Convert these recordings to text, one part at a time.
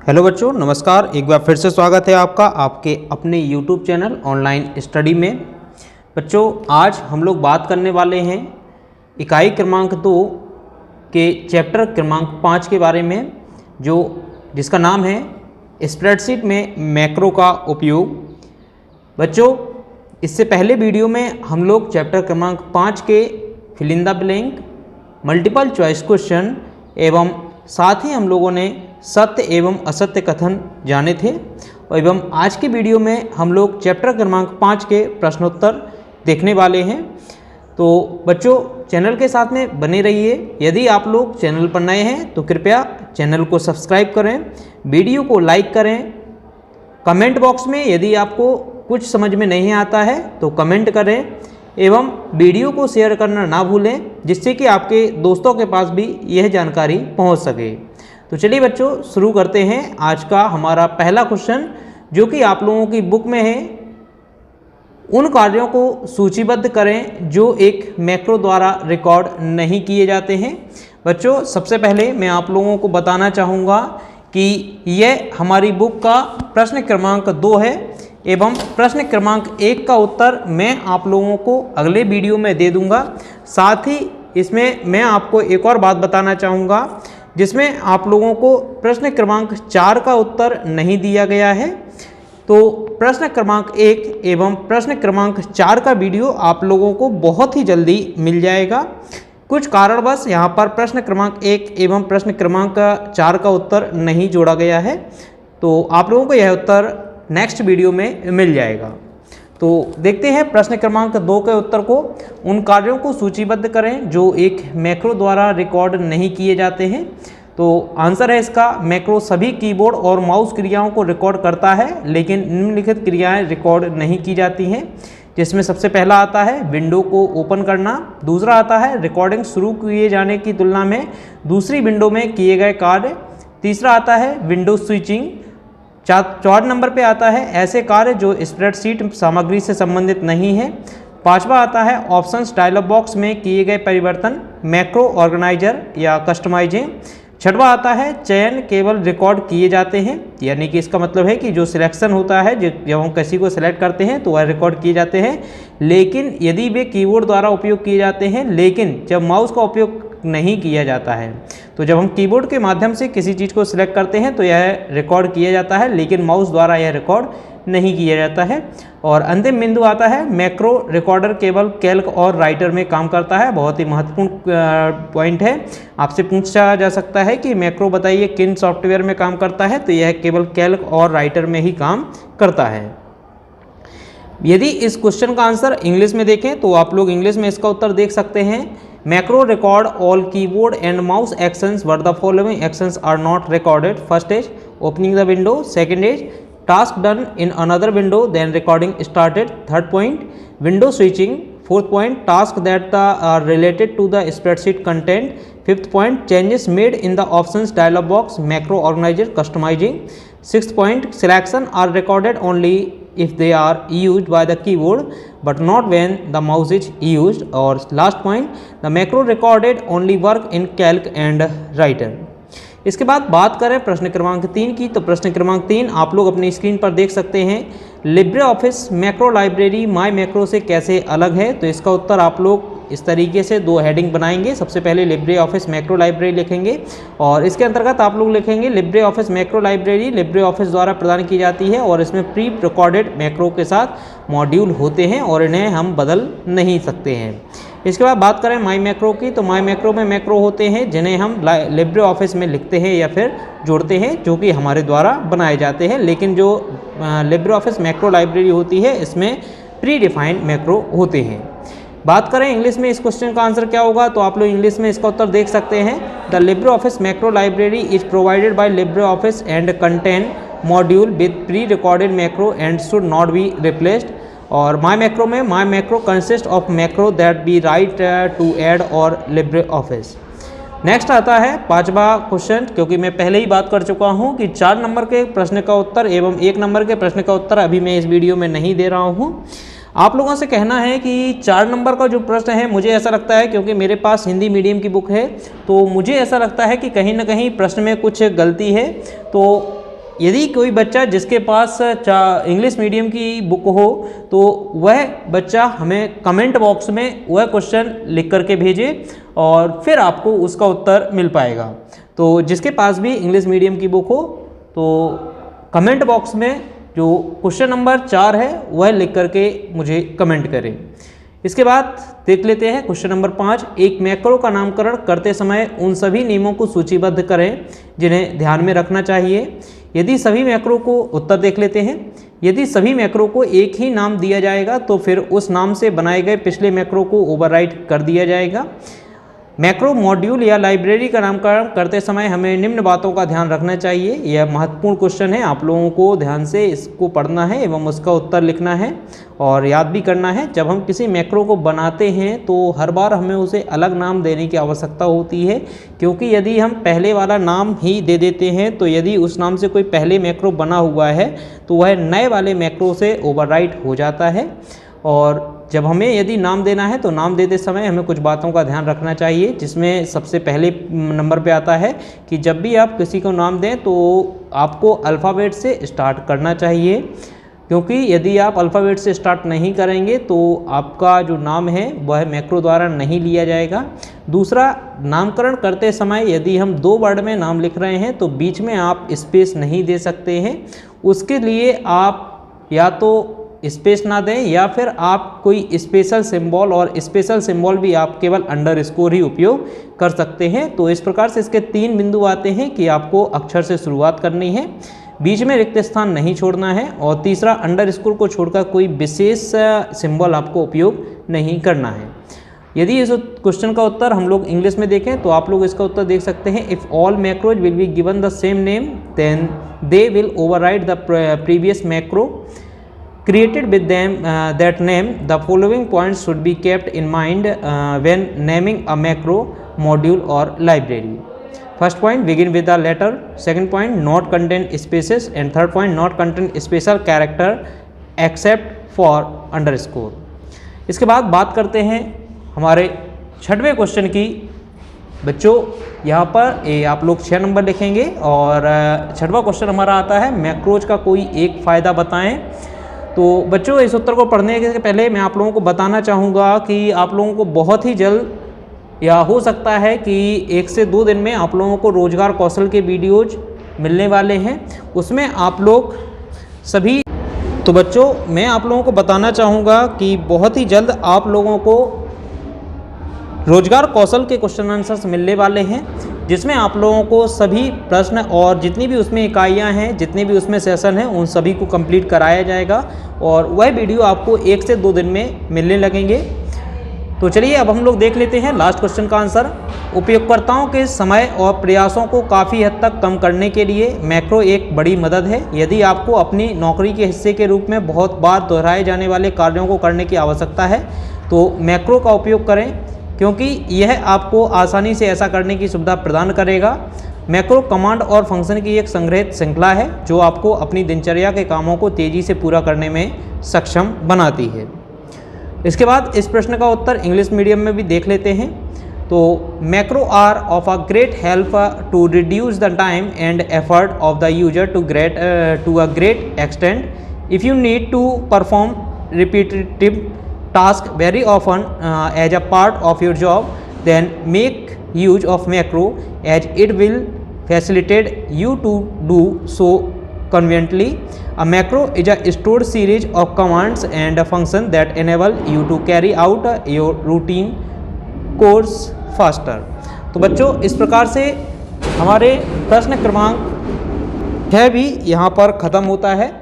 Hello बच्चों, नमस्कार। एक बार फिर से स्वागत है आपका आपके अपने यूट्यूब चैनल ऑनलाइन स्टडी में। बच्चों, आज हम लोग बात करने वाले हैं इकाई क्रमांक 2 के चैप्टर क्रमांक 5 के बारे में, जिसका नाम है स्प्रेडशीट में मैक्रो का उपयोग। बच्चों, इससे पहले वीडियो में हम लोग चैप्टर क्रमांक 5 के fill in the blank, multiple choice question एवं साथ ही हम लोगों ने सत्य एवं असत्य कथन जाने थे एवं आज के वीडियो में हम लोग चैप्टर क्रमांक 5 के प्रश्नोत्तर देखने वाले हैं। तो बच्चों, चैनल के साथ में बने रहिए। यदि आप लोग चैनल पर नए हैं तो कृपया चैनल को सब्सक्राइब करें, वीडियो को लाइक करें। कमेंट बॉक्स में यदि आपको कुछ समझ में नहीं आता है तो कमेंट करें एवं वीडियो को शेयर करना ना भूलें, जिससे कि आपके दोस्तों के पास भी यह जानकारी पहुंच सके। तो चलिए बच्चों, शुरू करते हैं आज का हमारा पहला क्वेश्चन, जो कि आप लोगों की बुक में है। उन कार्यों को सूचीबद्ध करें जो एक मैक्रो द्वारा रिकॉर्ड नहीं किए जाते हैं। बच्चों, सबसे पहले मैं आप लोगों को बताना चाहूँगा कि यह हमारी बुक का प्रश्न क्रमांक 2 है एवं प्रश्न क्रमांक 1 का उत्तर मैं आप लोगों को अगले वीडियो में दे दूंगा। साथ ही इसमें मैं आपको एक और बात बताना चाहूँगा, जिसमें आप लोगों को प्रश्न क्रमांक 4 का उत्तर नहीं दिया गया है। तो प्रश्न क्रमांक 1 एवं प्रश्न क्रमांक 4 का वीडियो आप लोगों को बहुत ही जल्दी मिल जाएगा। कुछ कारणवश यहाँ पर प्रश्न क्रमांक 1 एवं प्रश्न क्रमांक 4 का उत्तर नहीं जोड़ा गया है, तो आप लोगों को यह उत्तर नेक्स्ट वीडियो में मिल जाएगा। तो देखते हैं प्रश्न क्रमांक 2 के उत्तर को। उन कार्यों को सूचीबद्ध करें जो एक मैक्रो द्वारा रिकॉर्ड नहीं किए जाते हैं। तो आंसर है इसका, मैक्रो सभी कीबोर्ड और माउस क्रियाओं को रिकॉर्ड करता है, लेकिन निम्नलिखित क्रियाएं रिकॉर्ड नहीं की जाती हैं, जिसमें सबसे पहला आता है विंडो को ओपन करना, दूसरा आता है रिकॉर्डिंग शुरू किए जाने की तुलना में दूसरी विंडो में किए गए कार्य, तीसरा आता है विंडो स्विचिंग, 4 नंबर पे आता है ऐसे कार्य जो स्प्रेडशीट सामग्री से संबंधित नहीं है, 5वां आता है ऑप्शंस डायलॉग बॉक्स में किए गए परिवर्तन, मैक्रो ऑर्गेनाइजर या कस्टमाइजिंग, 6वां आता है चयन केवल रिकॉर्ड किए जाते हैं, यानी कि इसका मतलब है कि जो सिलेक्शन होता है, जब हम किसी को सिलेक्ट करते हैं तो वह रिकॉर्ड किए जाते हैं, लेकिन यदि वे कीबोर्ड द्वारा उपयोग किए जाते हैं, लेकिन जब माउस का उपयोग नहीं किया जाता है। तो जब हम कीबोर्ड के माध्यम से किसी चीज़ को सिलेक्ट करते हैं तो यह रिकॉर्ड किया जाता है, लेकिन माउस द्वारा यह रिकॉर्ड नहीं किया जाता है। और अंतिम बिंदु आता है मैक्रो रिकॉर्डर केवल कैल्क और राइटर में काम करता है। बहुत ही महत्वपूर्ण पॉइंट है। आपसे पूछा जा सकता है कि मैक्रो बताइए किन सॉफ्टवेयर में काम करता है, तो यह केवल कैल्क और राइटर में ही काम करता है। यदि इस क्वेश्चन का आंसर इंग्लिश में देखें तो आप लोग इंग्लिश में इसका उत्तर देख सकते हैं। Macro record all keyboard and mouse actions but the following actions are not recorded. First is opening the window, second is task done in another window then recording started, third point window switching, fourth point task that are related to the spreadsheet content, fifth point changes made in the options dialog box, macro organizer customizing, sixth point selection are recorded only if they are used by the keyboard but not when the mouse is used, or last point the macro recorded only work in calc and writer। इसके बाद बात करें प्रश्न क्रमांक 3 की, तो प्रश्न क्रमांक 3 आप लोग अपनी स्क्रीन पर देख सकते हैं। लिब्रे ऑफिस मैक्रो लाइब्रेरी माई मैक्रो से कैसे अलग है? तो इसका उत्तर आप लोग इस तरीके से 2 हेडिंग बनाएंगे। सबसे पहले लिब्रे ऑफिस मैक्रो लाइब्रेरी लिखेंगे और इसके अंतर्गत आप लोग लिखेंगे Libre office macro library Libre office द्वारा प्रदान की जाती है और इसमें प्री रिकॉर्डेड मैक्रो के साथ मॉड्यूल होते हैं और इन्हें हम बदल नहीं सकते हैं। इसके बाद बात करें माई मैक्रो की, तो माई मैक्रो में मैक्रो होते हैं जिन्हें हम लिब्रे ऑफिस में लिखते हैं या फिर जोड़ते हैं, जो कि हमारे द्वारा बनाए जाते हैं, लेकिन जो लिब्रे ऑफिस मैक्रो लाइब्रेरी होती है इसमें प्री डिफाइंड मैक्रो होते हैं। बात करें इंग्लिश में इस क्वेश्चन का आंसर क्या होगा, तो आप लोग इंग्लिश में इसका उत्तर देख सकते हैं। The LibreOffice macro library is provided by LibreOffice and contain module with pre recorded macro and should not be replaced. और माई मैक्रो में my macro consist of macro that be write to add और LibreOffice. Next आता है 5वां question, क्योंकि मैं पहले ही बात कर चुका हूं कि 4 नंबर के प्रश्न का उत्तर एवं 1 नंबर के प्रश्न का उत्तर अभी मैं इस वीडियो में नहीं दे रहा हूं। आप लोगों से कहना है कि 4 नंबर का जो प्रश्न है, मुझे ऐसा लगता है क्योंकि मेरे पास हिंदी मीडियम की बुक है तो मुझे ऐसा लगता है कि कहीं ना कहीं प्रश्न में कुछ गलती है, तो यदि कोई बच्चा जिसके पास इंग्लिश मीडियम की बुक हो तो वह बच्चा हमें कमेंट बॉक्स में वह क्वेश्चन लिख करके भेजे और फिर आपको उसका उत्तर मिल पाएगा। तो जिसके पास भी इंग्लिश मीडियम की बुक हो तो कमेंट बॉक्स में जो क्वेश्चन नंबर 4 है वह लिख करके मुझे कमेंट करें। इसके बाद देख लेते हैं क्वेश्चन नंबर 5। एक मैक्रो का नामकरण करते समय उन सभी नियमों को सूचीबद्ध करें जिन्हें ध्यान में रखना चाहिए। यदि सभी मैक्रो को उत्तर देख लेते हैं। यदि सभी मैक्रो को एक ही नाम दिया जाएगा तो फिर उस नाम से बनाए गए पिछले मैक्रो को ओवरराइट कर दिया जाएगा। मैक्रो मॉड्यूल या लाइब्रेरी का नामकरण करते समय हमें निम्न बातों का ध्यान रखना चाहिए। यह महत्वपूर्ण क्वेश्चन है, आप लोगों को ध्यान से इसको पढ़ना है एवं उसका उत्तर लिखना है और याद भी करना है। जब हम किसी मैक्रो को बनाते हैं तो हर बार हमें उसे अलग नाम देने की आवश्यकता होती है, क्योंकि यदि हम पहले वाला नाम ही दे देते हैं तो यदि उस नाम से कोई पहले मैक्रो बना हुआ है तो वह नए वाले मैक्रो से ओवरराइट हो जाता है। और जब हमें यदि नाम देना है तो नाम देते समय हमें कुछ बातों का ध्यान रखना चाहिए, जिसमें सबसे पहले नंबर पे आता है कि जब भी आप किसी को नाम दें तो आपको अल्फ़ाबेट से स्टार्ट करना चाहिए, क्योंकि यदि आप अल्फ़ाबेट से स्टार्ट नहीं करेंगे तो आपका जो नाम है वह मैक्रो द्वारा नहीं लिया जाएगा। दूसरा, नामकरण करते समय यदि हम 2 वर्ड में नाम लिख रहे हैं तो बीच में आप स्पेस नहीं दे सकते हैं। उसके लिए आप या तो स्पेस ना दें या फिर आप कोई स्पेशल सिंबल, और स्पेशल सिंबल भी आप केवल अंडरस्कोर ही उपयोग कर सकते हैं। तो इस प्रकार से इसके 3 बिंदु आते हैं कि आपको अक्षर से शुरुआत करनी है, बीच में रिक्त स्थान नहीं छोड़ना है, और तीसरा अंडरस्कोर को छोड़कर कोई विशेष सिंबल आपको उपयोग नहीं करना है। यदि इस क्वेश्चन का उत्तर हम लोग इंग्लिश में देखें तो आप लोग इसका उत्तर देख सकते हैं। If all macros will be given the same name then they will override the previous macro created with them that name. The following points should be kept in mind when naming a macro, module or library. First point, begin with the letter. Second point, not contain spaces, and third point, not contain special character except for underscore. इसके बाद बात करते हैं हमारे 6वें question की। बच्चों यहाँ पर आप लोग 6 नंबर लिखेंगे और 6वां क्वेश्चन हमारा आता है मैक्रोज का कोई एक फ़ायदा बताएं। तो बच्चों इस उत्तर को पढ़ने के पहले मैं आप लोगों को बताना चाहूँगा कि आप लोगों को बहुत ही जल्द या हो सकता है कि 1 से 2 दिन में आप लोगों को रोजगार कौशल के वीडियोज मिलने वाले हैं, उसमें आप लोग सभी। तो बच्चों मैं आप लोगों को बताना चाहूँगा कि बहुत ही जल्द आप लोगों को रोजगार कौशल के क्वेश्चन आंसर्स मिलने वाले हैं, जिसमें आप लोगों को सभी प्रश्न और जितनी भी उसमें इकाइयां हैं, जितने भी उसमें सेशन हैं, उन सभी को कंप्लीट कराया जाएगा और वह वीडियो आपको 1 से 2 दिन में मिलने लगेंगे। तो चलिए अब हम लोग देख लेते हैं लास्ट क्वेश्चन का आंसर। उपयोगकर्ताओं के समय और प्रयासों को काफ़ी हद तक कम करने के लिए मैक्रो एक बड़ी मदद है। यदि आपको अपनी नौकरी के हिस्से के रूप में बहुत बार दोहराए जाने वाले कार्यों को करने की आवश्यकता है तो मैक्रो का उपयोग करें, क्योंकि यह आपको आसानी से ऐसा करने की सुविधा प्रदान करेगा। मैक्रो कमांड और फंक्शन की एक संग्रहित श्रृंखला है जो आपको अपनी दिनचर्या के कामों को तेज़ी से पूरा करने में सक्षम बनाती है। इसके बाद इस प्रश्न का उत्तर इंग्लिश मीडियम में भी देख लेते हैं। तो macro are of a great help to reduce the time and effort of the user to a great extent. If you need to perform repetitive task very often as a part of your job, then make use of macro as it will facilitate you to do so conveniently. A macro is a stored series of commands and functions that enable you to carry out your routine course faster. तो बच्चों इस प्रकार से हमारे प्रश्न क्रमांक 6 भी यहाँ पर ख़त्म होता है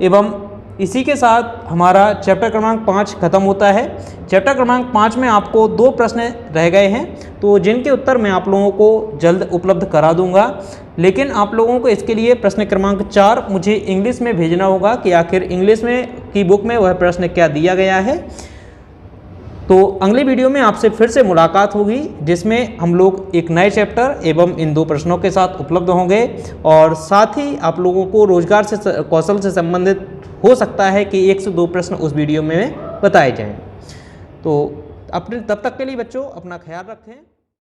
एवं इसी के साथ हमारा चैप्टर क्रमांक 5 खत्म होता है। चैप्टर क्रमांक 5 में आपको 2 प्रश्न रह गए हैं, तो जिनके उत्तर मैं आप लोगों को जल्द उपलब्ध करा दूंगा, लेकिन आप लोगों को इसके लिए प्रश्न क्रमांक 4 मुझे इंग्लिश में भेजना होगा कि आखिर इंग्लिश में की बुक में वह प्रश्न क्या दिया गया है। तो अगली वीडियो में आपसे फिर से मुलाकात होगी, जिसमें हम लोग एक नए चैप्टर एवं इन 2 प्रश्नों के साथ उपलब्ध होंगे और साथ ही आप लोगों को रोजगार से कौशल से संबंधित हो सकता है कि 1 से 2 प्रश्न उस वीडियो में बताए जाएं। तो अपने तब तक के लिए बच्चों अपना ख्याल रखें।